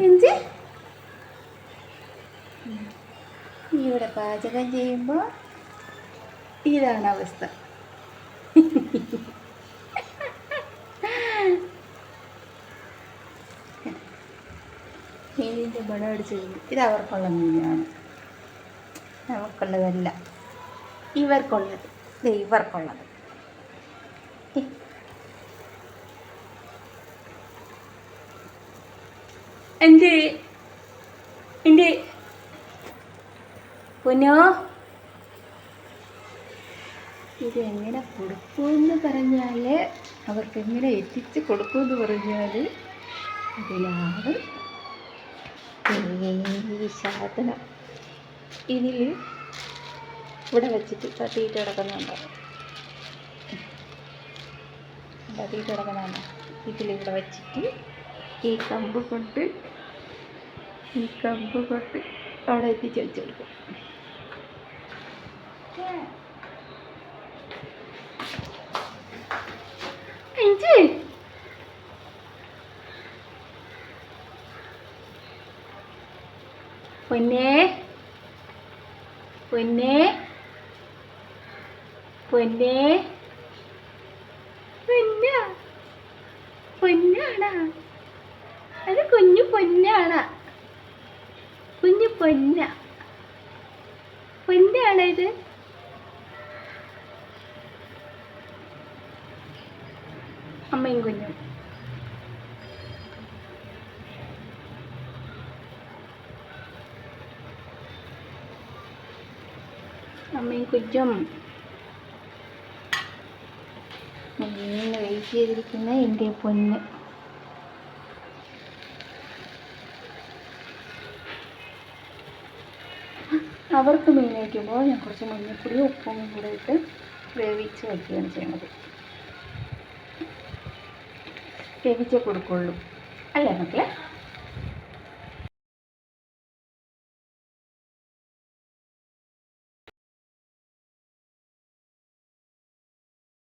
എന്ത് ഇവിടെ പാചകം ചെയ്യുമ്പോൾ ഇതാണ് അവസ്ഥ. മീനിൻ്റെ ബടം അടിച്ച് കഴിഞ്ഞു. ഇത് അവർക്കുള്ള മീനാണ്, നമുക്കുള്ളതല്ല, ഇവർക്കുള്ളത്. ഇവർക്കുള്ളത് എന്ത് എൻ്റെ പൊന്നോ, ഇത് എങ്ങനെ കൊടുക്കുമെന്ന് പറഞ്ഞാൽ, അവർക്കെങ്ങനെ എത്തിച്ച് കൊടുക്കുമെന്ന് പറഞ്ഞാൽ അതിലാണ് ഈ സാധനം. ഇതിൽ ഇവിടെ വെച്ചിട്ട് തട്ടിയിട്ട് കിടക്കുന്നുണ്ടോ? തട്ടിയിട്ട് കിടക്കുന്നുണ്ടോ? ഇതിലിവിടെ വെച്ചിട്ട് ഈ കമ്പ് കൊണ്ട് അവിടെ എത്തിച്ച് വെച്ച് കൊടുക്കും. പൊന്നേ പൊന്നേ പൊന്നേ പൊന്ന പൊന്നാണാ, അത് കുഞ്ഞു പൊന്നാണാ, കുഞ്ഞു പൊന്നാണ് ഇത്. അമ്മയും കുഞ്ഞും മീൻ വെയിറ്റ് ചെയ്തിരിക്കുന്ന എൻ്റെ പൊന്ന്. അവർക്ക് മീൻ വയ്ക്കുമ്പോൾ ഞാൻ കുറച്ച് മഞ്ഞൾപ്പൊടിയും ഉപ്പും കൂടെ ഇട്ട് വേവിച്ച് വയ്ക്കുകയാണ് ചെയ്യുന്നത്. വേവിച്ചേ കൊടുക്കുള്ളൂ അല്ലേ മക്കളെ?